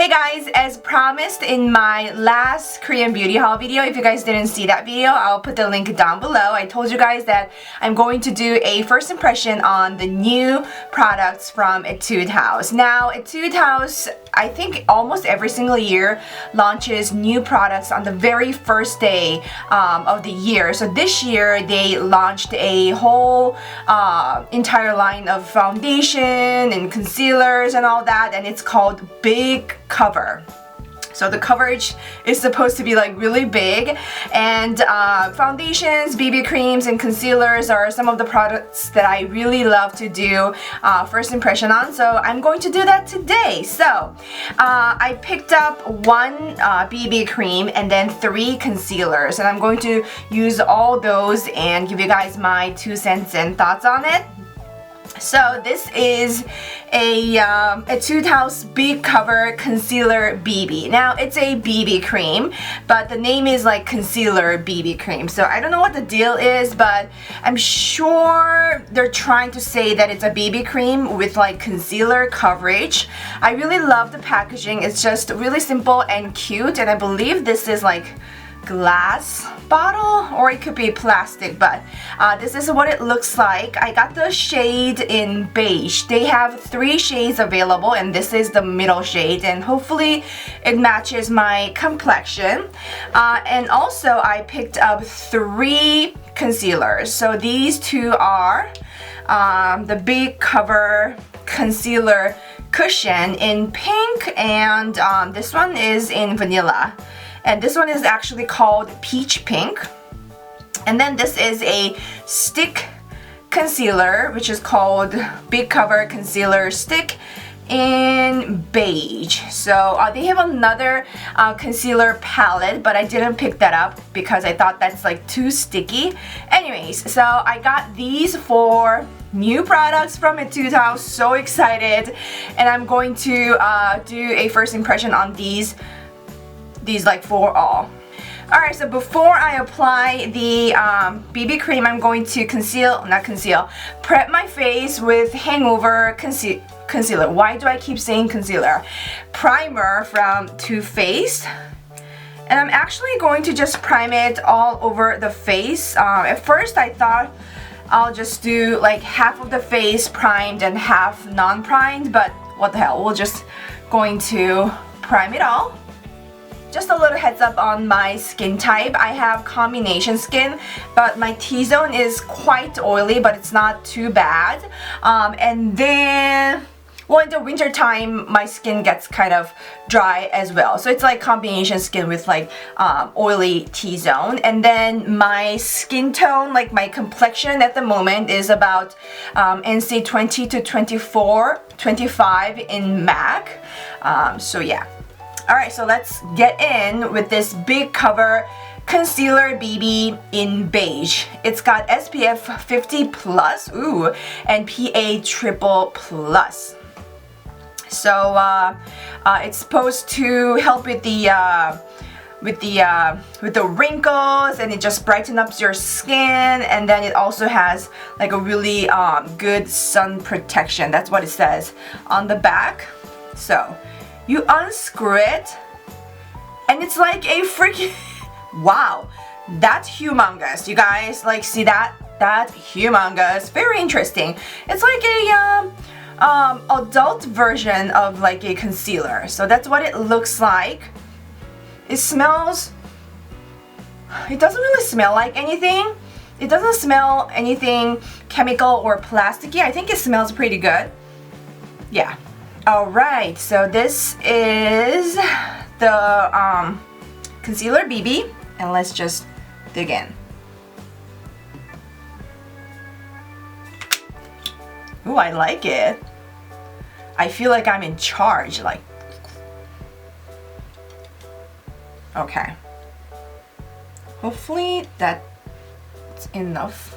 Hey guys, as promised in my last Korean beauty haul video, if you guys didn't see that video, I'll put the link down below. I told you guys that I'm going to do a first impression on the new products from Etudehouse. Now, Etudehouse, I think almost every single year launches new products on the very first day of the year. So this year they launched a whole entire line of foundation and concealers and all that, and it's called Big Cover. So the coverage is supposed to be like really big, and foundations, BB creams, and concealers are some of the products that I really love to do first impression on. So I'm going to do that today. So I picked up one BB cream and then 3 concealers, and I'm going to use all those and give you guys my 2 cents and thoughts on it. So this is a Etudehouse Big Cover Concealer BB. Now it's a BB cream, but the name is like Concealer BB Cream. So I don't know what the deal is, but I'm sure they're trying to say that it's a BB cream with like concealer coverage. I really love the packaging. It's just really simple and cute, and I believe this is like glass bottle, or it could be plastic, but this is what it looks like. I got the shade in beige. They have 3 shades available, and this is the middle shade, and hopefully it matches my complexion. And also I picked up 3 concealers. So these 2 are the Big Cover Concealer Cushion in pink, and this one is in vanilla. And this one is actually called Peach Pink. And then this is a stick concealer, which is called Big Cover Concealer Stick in beige. So they have another concealer palette, but I didn't pick that up because I thought that's like too sticky. Anyways, so I got these 4 new products from Etudehouse. So excited, and I'm going to do a first impression on these like for all. Alright, so before I apply the BB cream, I'm going to prep my face with Hangover concealer. Why do I keep saying concealer? Primer from Too Faced. And I'm actually going to just prime it all over the face. At first I thought I'll just do like half of the face primed and half non-primed, but what the hell, we're just going to prime it all. Just a little heads up on my skin type. I have combination skin, but my T-zone is quite oily, but it's not too bad. And then, well, in the winter time, my skin gets kind of dry as well. So it's like combination skin with like oily T-zone. And then my skin tone, like my complexion at the moment, is about NC 20 to 24, 25 in MAC. So yeah. Alright, so let's get in with this Big Cover Concealer BB in beige. It's got SPF 50 plus, ooh, and PA triple plus. So it's supposed to help with the wrinkles, and it just brightens up your skin, and then it also has like a really good sun protection. That's what it says on the back. So you unscrew it, and it's like a freaking wow, that's humongous, you guys. Like, see that? That's humongous. Very interesting. It's like a adult version of like a concealer. So that's what it looks like. It smells, it doesn't really smell like anything. It doesn't smell anything chemical or plasticky. I think it smells pretty good. Yeah. Alright, so this is the concealer BB, and let's just dig in. Ooh, I like it. I feel like I'm in charge, like. Okay. Hopefully that's enough.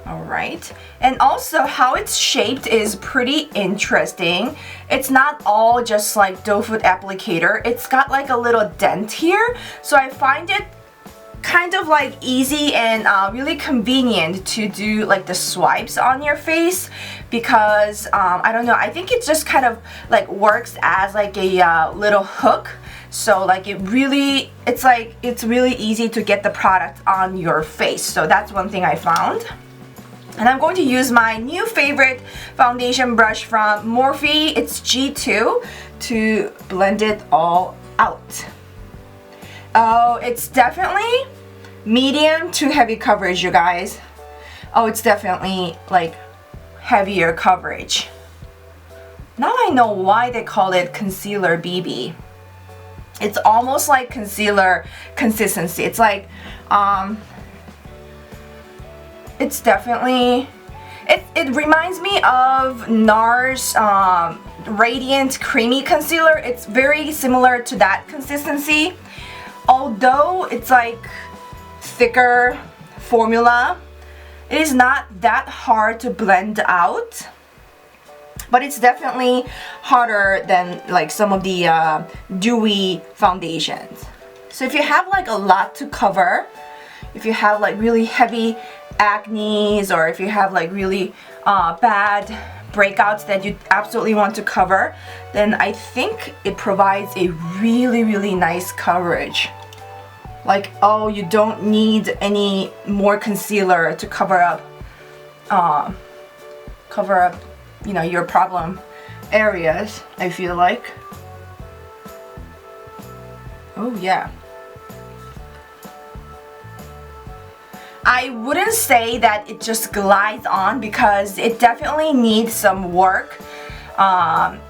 Alright, and also how it's shaped is pretty interesting. It's not all just like doe foot applicator. It's got like a little dent here, so I find it kind of like easy and really convenient to do like the swipes on your face, because I don't know, I think it just kind of like works as like a little hook. So like it's really easy to get the product on your face. So that's one thing I found. And I'm going to use my new favorite foundation brush from Morphe. It's G2 to blend it all out. Oh, it's definitely medium to heavy coverage, you guys. Oh, it's definitely like heavier coverage. Now I know why they call it concealer BB. It's almost like concealer consistency. It's like, it's definitely, it reminds me of NARS Radiant Creamy Concealer. It's very similar to that consistency. Although it's like thicker formula, it is not that hard to blend out. But it's definitely harder than like some of the dewy foundations. So if you have like a lot to cover, if you have like really heavy acne, or if you have like really bad breakouts that you absolutely want to cover, then I think it provides a really nice coverage. Like, oh, you don't need any more concealer to cover up you know, your problem areas, I feel like. Oh yeah. I wouldn't say that it just glides on, because it definitely needs some work.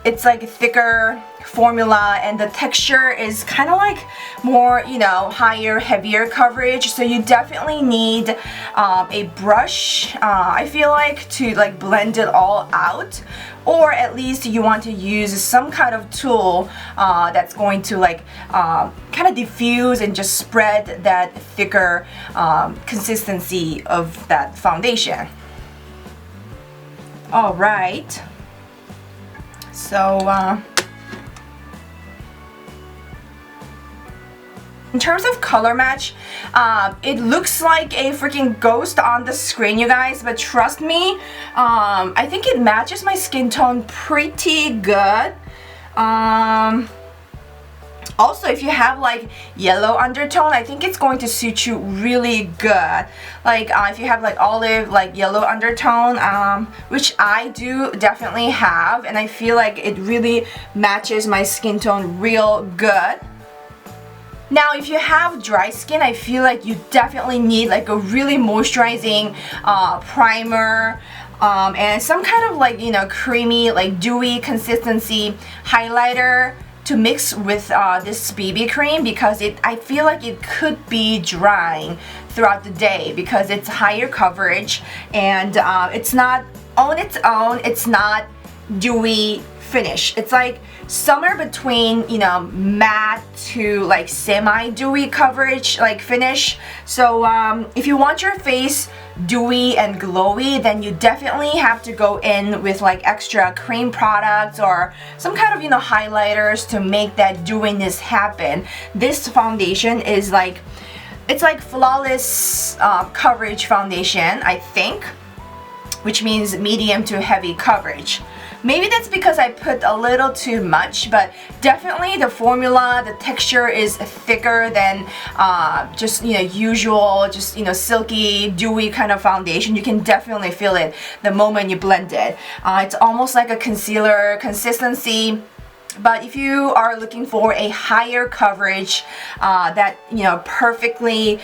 It's like a thicker formula, and the texture is kind of like more, you know, higher, heavier coverage. So you definitely need a brush, I feel like, to like blend it all out. Or at least you want to use some kind of tool that's going to like kind of diffuse and just spread that thicker consistency of that foundation. All right. So in terms of color match, it looks like a freaking ghost on the screen, you guys, but trust me, I think it matches my skin tone pretty good. Also, if you have like yellow undertone, I think it's going to suit you really good. Like if you have like olive, like yellow undertone, which I do definitely have, and I feel like it really matches my skin tone real good. Now, if you have dry skin, I feel like you definitely need like a really moisturizing primer and some kind of like, you know, creamy, like dewy consistency highlighter to mix with this BB cream, because I feel like it could be drying throughout the day because it's higher coverage, and it's not on its own, it's not dewy finish. It's like somewhere between, you know, matte to like semi-dewy coverage, like finish. So if you want your face dewy and glowy, then you definitely have to go in with like extra cream products or some kind of, you know, highlighters to make that dewiness happen. This foundation is like, it's like flawless coverage foundation, I think, which means medium to heavy coverage. Maybe that's because I put a little too much, but definitely the formula, the texture is thicker than just, you know, usual, just, you know, silky, dewy kind of foundation. You can definitely feel it the moment you blend it. It's almost like a concealer consistency. But if you are looking for a higher coverage, that, you know, perfectly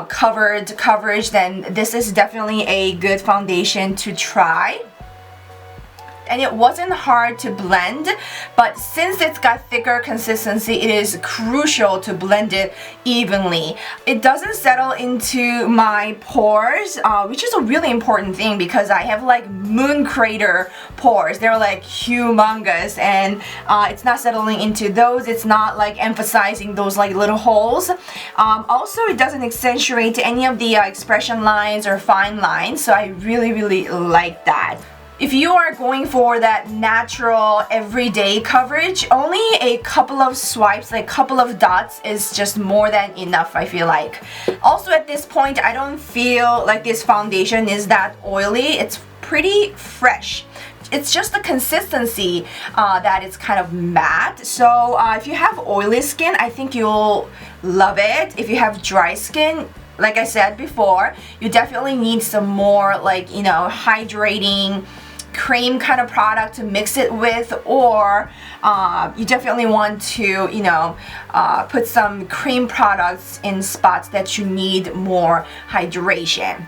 covered coverage, then this is definitely a good foundation to try. And it wasn't hard to blend, but since it's got thicker consistency, it is crucial to blend it evenly. It doesn't settle into my pores, which is a really important thing because I have like moon crater pores. They're like humongous, and it's not settling into those. It's not like emphasizing those like little holes. Also, it doesn't accentuate any of the expression lines or fine lines, so I really like that. If you are going for that natural everyday coverage, only a couple of swipes, like a couple of dots is just more than enough, I feel like. Also at this point, I don't feel like this foundation is that oily. It's pretty fresh. it's just the consistency that it's kind of matte. So if you have oily skin, I think you'll love it. If you have dry skin, like I said before, you definitely need some more like, you know, hydrating cream kind of product to mix it with, or you definitely want to, you know, put some cream products in spots that you need more hydration.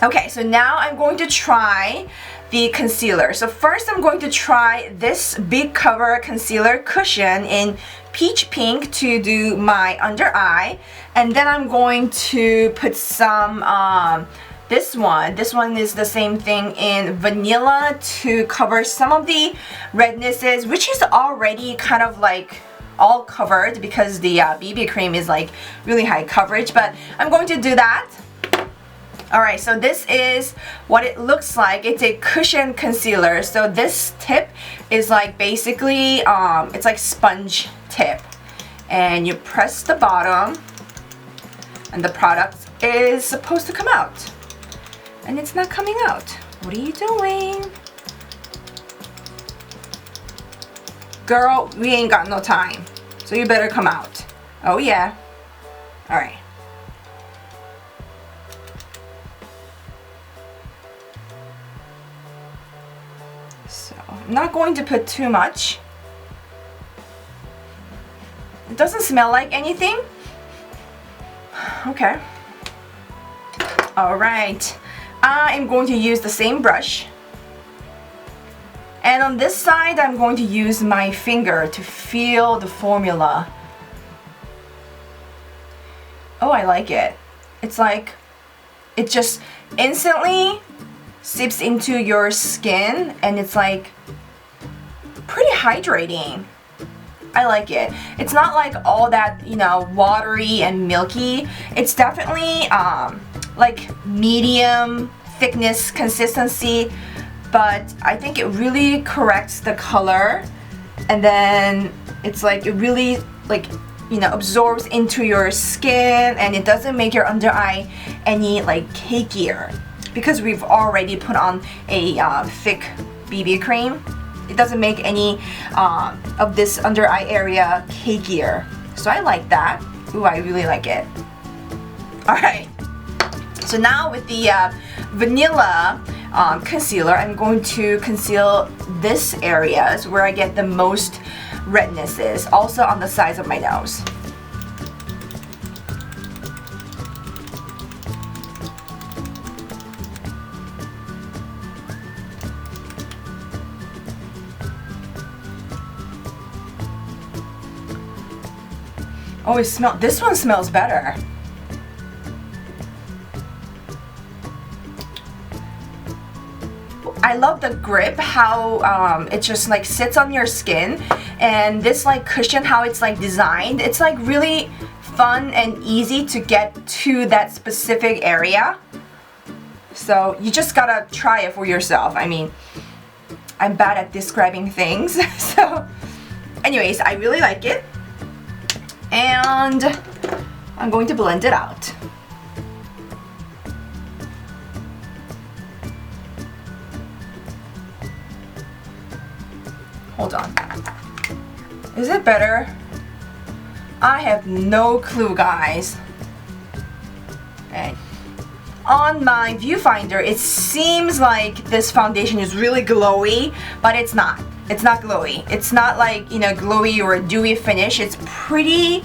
Okay, so now I'm going to try the concealer. So first I'm going to try this Big Cover Concealer Cushion in Peach Pink to do my under eye, and then I'm going to put some this one is the same thing in Vanilla to cover some of the rednesses, which is already kind of like all covered because the BB cream is like really high coverage, but I'm going to do that. Alright, so this is what it looks like. It's a cushion concealer. So this tip is like basically, it's like sponge tip. And you press the bottom and the product is supposed to come out. And it's not coming out. What are you doing? Girl, we ain't got no time. So you better come out. Oh yeah. Alright. So I'm not going to put too much. It doesn't smell like anything. Okay. Alright. I am going to use the same brush. And on this side, I'm going to use my finger to feel the formula. Oh, I like it. It's like, it just instantly seeps into your skin and it's like pretty hydrating. I like it. It's not like all that, you know, watery and milky. It's definitely like medium thickness consistency, but I think it really corrects the color, and then it's like it really like, you know, absorbs into your skin, and it doesn't make your under eye any like cakier because we've already put on a thick BB cream. It doesn't make any of this under eye area cakier, so I like that. Ooh, I really like it. Alright, so now with the Vanilla concealer, I'm going to conceal this areas where I get the most rednesses, also on the sides of my nose. Oh, this one smells better. I love the grip, how it just like sits on your skin, and this like cushion, how it's like designed. It's like really fun and easy to get to that specific area. So you just gotta try it for yourself. I mean, I'm bad at describing things. So anyways, I really like it. And I'm going to blend it out. Hold on. Is it better? I have no clue, guys. Okay. On my viewfinder, it seems like this foundation is really glowy, but it's not. It's not glowy. It's not like, you know, glowy or a dewy finish. It's pretty,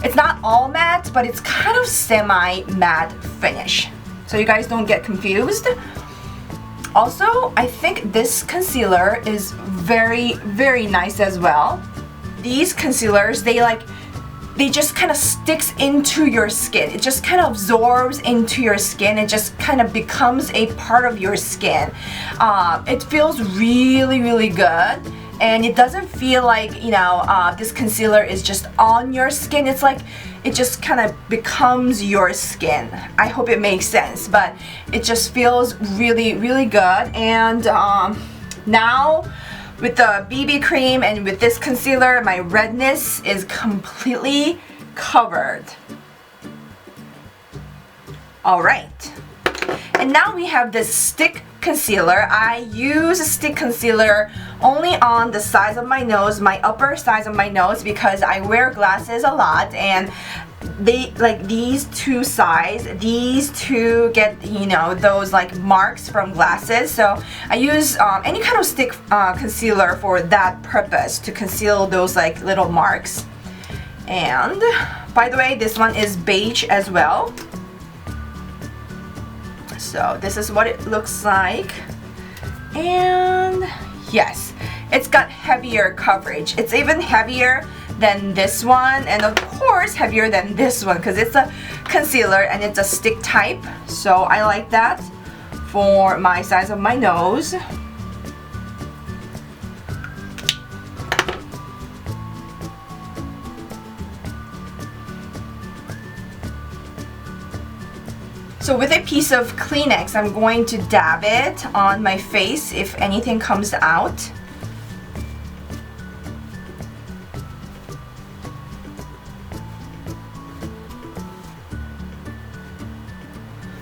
it's not all matte, but it's kind of semi-matte finish. So you guys don't get confused. Also, I think this concealer is very, very nice as well. These concealers, they just kind of sticks into your skin. It just kind of absorbs into your skin. It just kind of becomes a part of your skin. It feels really, really good. And it doesn't feel like, you know, this concealer is just on your skin. It's like it just kind of becomes your skin. I hope it makes sense, but it just feels really, really good. And now with the BB cream and with this concealer, my redness is completely covered. Alright. And now we have this stick concealer. I use a stick concealer only on the sides of my nose, my upper sides of my nose, because I wear glasses a lot, and they like these two sides, these two get, you know, those like marks from glasses. So I use any kind of stick concealer for that purpose, to conceal those like little marks. And by the way, this one is beige as well. So this is what it looks like. And yes, it's got heavier coverage. It's even heavier than this one, and of course heavier than this one, because it's a concealer and it's a stick type. So I like that for my size of my nose. So with a piece of Kleenex, I'm going to dab it on my face if anything comes out.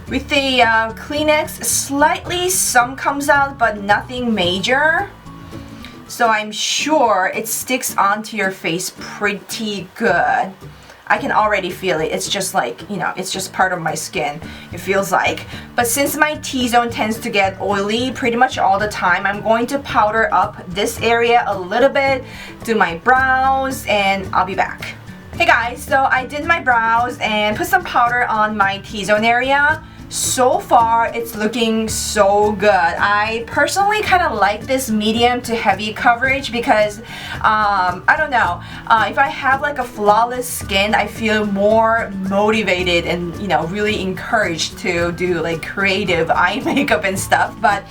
With the Kleenex, slightly some comes out, but nothing major. So I'm sure it sticks onto your face pretty good. I can already feel it. It's just like, you know, it's just part of my skin, it feels like. But since my T-zone tends to get oily pretty much all the time, I'm going to powder up this area a little bit, do my brows, and I'll be back. Hey guys, so I did my brows and put some powder on my T-zone area. So far, it's looking so good. I personally kind of like this medium to heavy coverage because, I don't know, if I have like a flawless skin, I feel more motivated and, you know, really encouraged to do like creative eye makeup and stuff. But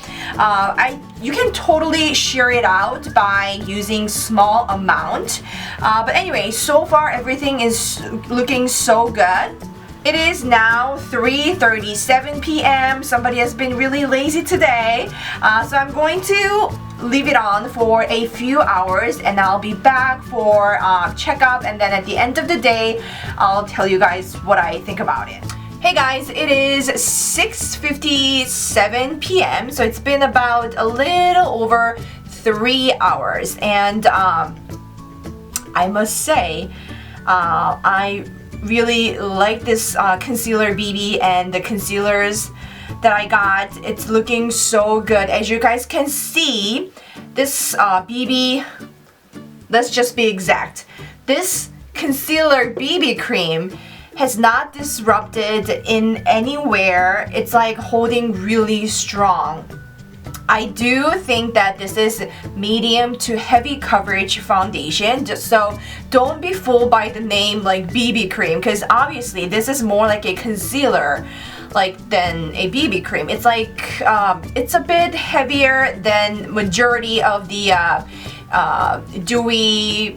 you can totally sheer it out by using small amount. But anyway, so far everything is looking so good. It is now 3:37 p.m. Somebody has been really lazy today. So I'm going to leave it on for a few hours and I'll be back for checkup, and then at the end of the day, I'll tell you guys what I think about it. Hey guys, it is 6:57 p.m. So it's been about a little over 3 hours, and I must say, I really like this concealer BB and the concealers that I got. It's looking so good. As you guys can see, this BB, let's just be exact, this concealer BB cream has not disrupted in anywhere. It's like holding really strong. I do think that this is medium to heavy coverage foundation, just so don't be fooled by the name like BB cream, because obviously this is more like a concealer than a BB cream. It's like it's a bit heavier than majority of the dewy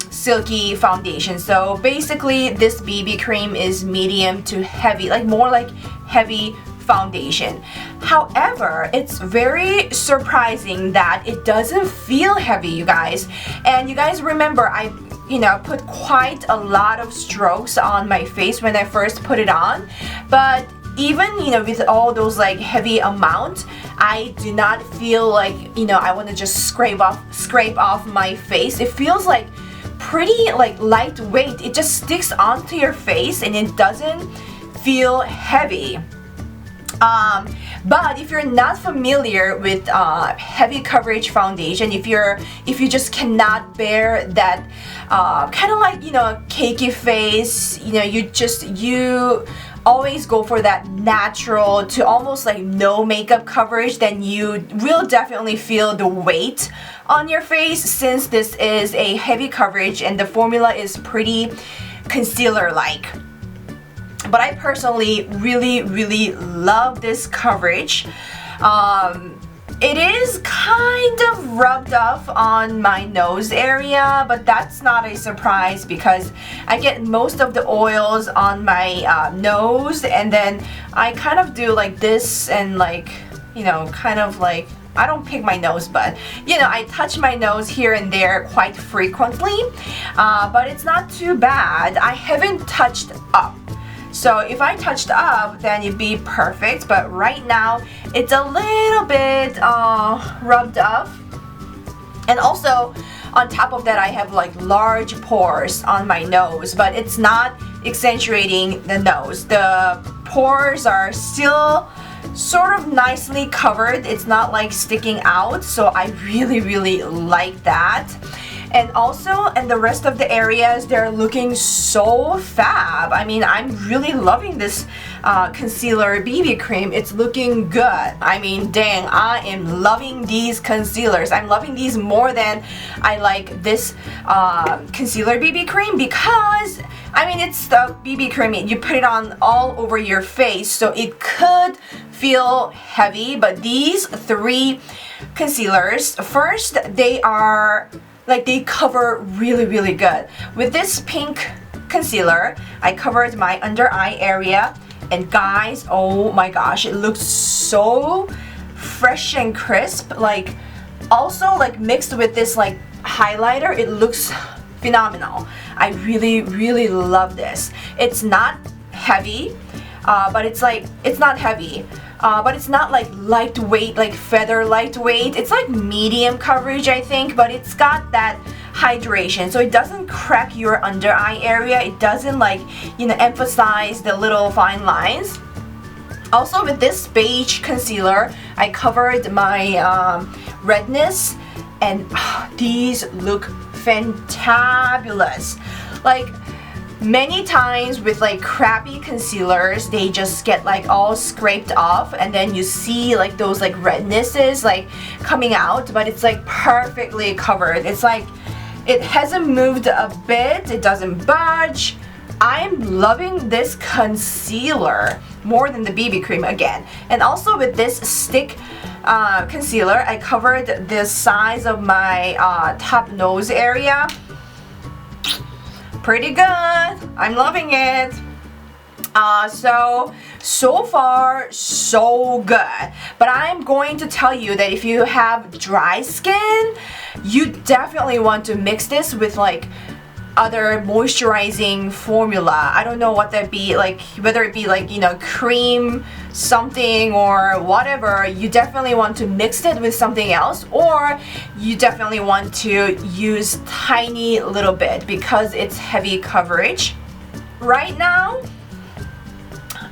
silky foundation. So basically this BB cream is medium to heavy, like more like heavy foundation. However, it's very surprising that it doesn't feel heavy, you guys. And you guys remember I put quite a lot of strokes on my face when I first put it on, but even with all those like heavy amount, I do not feel like I want to just scrape off my face. It feels like pretty like lightweight. It just sticks onto your face and it doesn't feel heavy. But if you're not familiar with heavy coverage foundation, if you just cannot bear that kind of like cakey face, you always go for that natural to almost like no makeup coverage, then you will definitely feel the weight on your face, since this is a heavy coverage and the formula is pretty concealer like. But I personally really love this coverage. It is kind of rubbed off on my nose area, but that's not a surprise because I get most of the oils on my nose, and then I kind of do like this and like, kind of like, I don't pick my nose, but I touch my nose here and there quite frequently, but it's not too bad. I haven't touched up. So if I touched up, then it'd be perfect, but right now it's a little bit rubbed off. And also on top of that, I have like large pores on my nose, but it's not accentuating the nose. The pores are still sort of nicely covered. It's not like sticking out, so I really like that. And also, and the rest of the areas, they're looking so fab. I mean, I'm really loving this concealer BB cream. It's looking good. I mean, dang, I am loving these concealers. I'm loving these more than I like this concealer BB cream, because I mean, it's the BB cream. You put it on all over your face, so it could feel heavy. But these three concealers, first, they are like, they cover really good. With this pink concealer, I covered my under eye area, and guys, oh my gosh, it looks so fresh and crisp. Like, also like mixed with this like highlighter, it looks phenomenal. I really love this. It's not heavy, but it's like, it's not heavy, but it's not like lightweight, like feather lightweight. It's like medium coverage, I think, but it's got that hydration, so it doesn't crack your under eye area. It doesn't like, you know, emphasize the little fine lines. Also with this beige concealer, I covered my redness, and these look fantabulous. Like, many times with like crappy concealers, they just get like all scraped off, and then you see like those like rednesses like coming out, but it's like perfectly covered. It's like it hasn't moved a bit, it doesn't budge. I'm loving this concealer more than the BB cream again. And also with this stick concealer, I covered the size of my top nose area. Pretty good. I'm loving it. So far, so good. But I'm going to tell you that if you have dry skin, you definitely want to mix this with like other moisturizing formula. I don't know what that be, like whether it be like, you know, cream something or whatever. You definitely want to mix it with something else, or you definitely want to use tiny little bit because it's heavy coverage. Right now,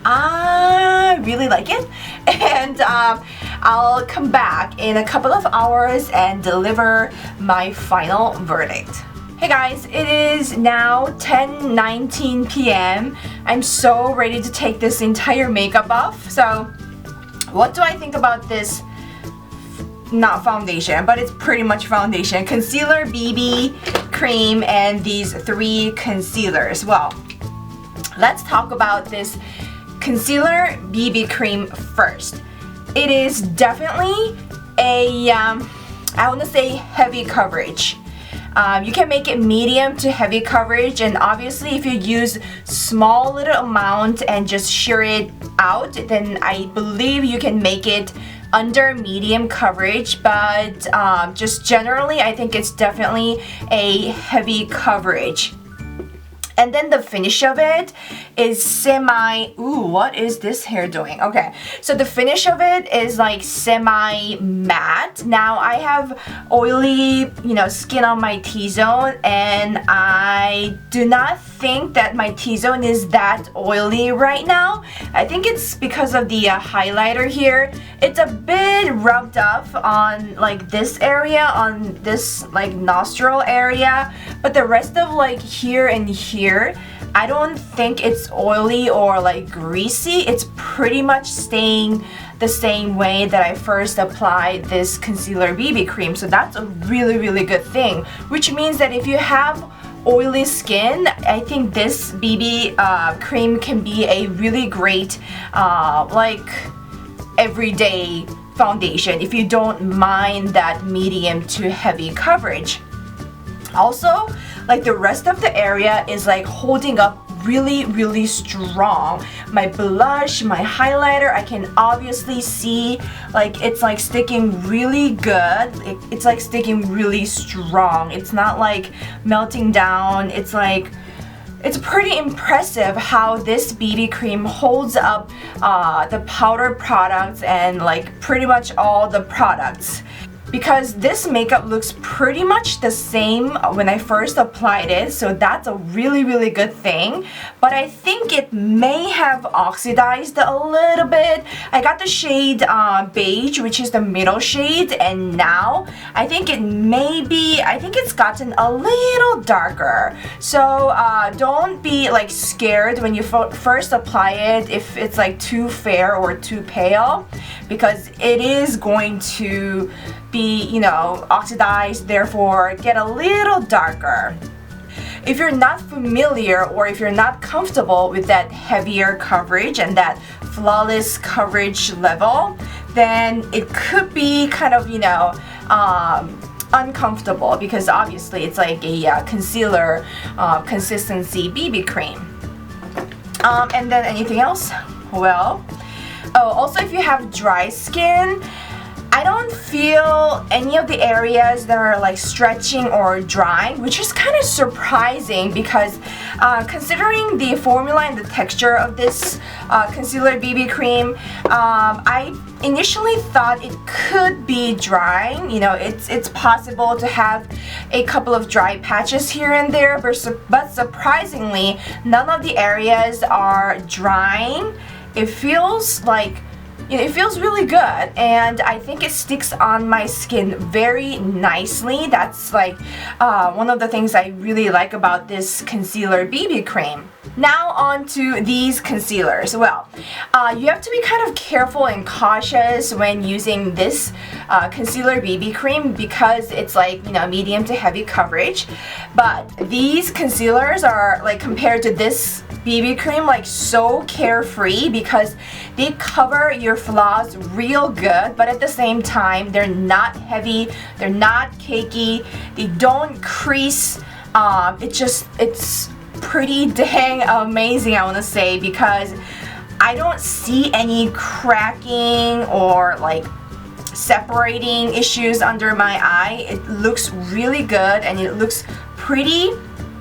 I really like it, and I'll come back in a couple of hours and deliver my final verdict. Hey guys, it is now 10:19 p.m. I'm so ready to take this entire makeup off. So what do I think about this, not foundation, but it's pretty much foundation, concealer, BB cream, and these three concealers? Well, let's talk about this concealer BB cream first. It is definitely a, I want to say heavy coverage. You can make it medium to heavy coverage, and obviously if you use small little amount and just sheer it out, then I believe you can make it under medium coverage, but just generally I think it's definitely a heavy coverage. And then the finish of it is semi, ooh, what is this hair doing? Okay, so the finish of it is like semi matte. Now I have oily, you know, skin on my T-zone, and I do not think that my T-zone is that oily right now. I think it's because of the highlighter here. It's a bit rubbed off on like this area, on this like nostril area, but the rest of like here and here, I don't think it's oily or like greasy. It's pretty much staying the same way that I first applied this concealer BB cream. So that's a really good thing, which means that if you have oily skin, I think this BB cream can be a really great like everyday foundation if you don't mind that medium to heavy coverage. Also, like the rest of the area is like holding up really strong. My blush, my highlighter, I can obviously see like it's like sticking really good. It's like sticking really strong. It's not like melting down. It's like It's pretty impressive how this BB cream holds up the powdered products and like pretty much all the products. Because this makeup looks pretty much the same when I first applied it, so that's a really good thing. But I think it may have oxidized a little bit. I got the shade beige, which is the middle shade, and now I think it's gotten a little darker. So don't be like scared when you first apply it if it's like too fair or too pale, because it is going to be, you know, oxidized, therefore get a little darker. If you're not familiar or if you're not comfortable with that heavier coverage and that flawless coverage level, then it could be kind of, you know, uncomfortable, because obviously it's like a concealer consistency BB cream. And then anything else? Well, also if you have dry skin, I don't feel any of the areas that are like stretching or drying, which is kind of surprising because considering the formula and the texture of this concealer BB cream, I initially thought it could be drying. You know, it's possible to have a couple of dry patches here and there, but surprisingly, none of the areas are drying. It feels like, you know, it feels really good, and I think it sticks on my skin very nicely. That's like one of the things I really like about this concealer BB cream. Now on to these concealers. Well, you have to be kind of careful and cautious when using this concealer BB cream because it's like, you know, medium to heavy coverage. But these concealers are like, compared to this BB cream, like so carefree because they cover your flaws real good, but at the same time they're not heavy, they're not cakey, they don't crease. It's pretty dang amazing, I want to say, because I don't see any cracking or like separating issues under my eye. It looks really good and it looks pretty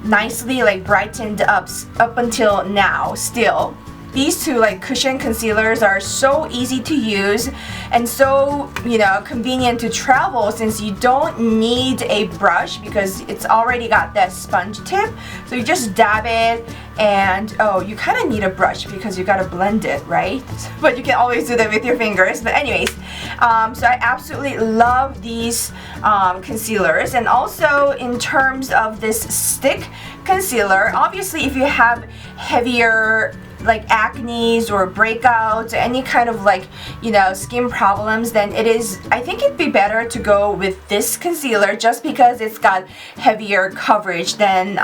nicely like brightened up until now still. These two like cushion concealers are so easy to use and so, you know, convenient to travel since you don't need a brush because it's already got that sponge tip. So you just dab it, and oh, you kind of need a brush because you gotta blend it, right? But you can always do that with your fingers. But anyways, so I absolutely love these concealers. And also in terms of this stick concealer, obviously if you have heavier like acnes or breakouts, any kind of like, you know, skin problems, then I think it'd be better to go with this concealer just because it's got heavier coverage than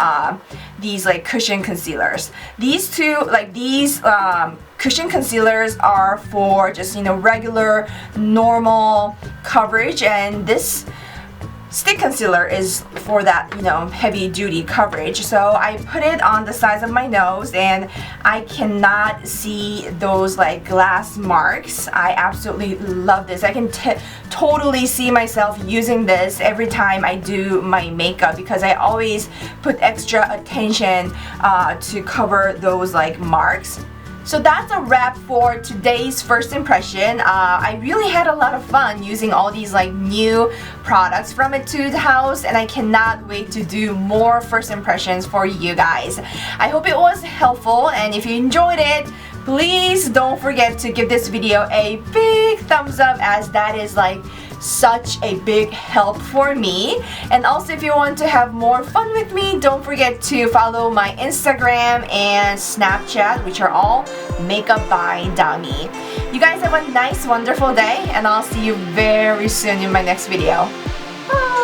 these like cushion concealers. These two, like these cushion concealers are for just, you know, regular normal coverage, and this stick concealer is for that, you know, heavy duty coverage. So I put it on the sides of my nose and I cannot see those like glass marks. I absolutely love this. I can totally see myself using this every time I do my makeup because I always put extra attention to cover those like marks. So that's a wrap for today's first impression. I really had a lot of fun using all these like new products from Etudehouse, and I cannot wait to do more first impressions for you guys. I hope it was helpful, and if you enjoyed it, please don't forget to give this video a big thumbs up, as that is like such a big help for me. And also, if you want to have more fun with me, don't forget to follow my Instagram and Snapchat, which are all Makeup by Damee. You guys have a nice, wonderful day, and I'll see you very soon in my next video. Bye!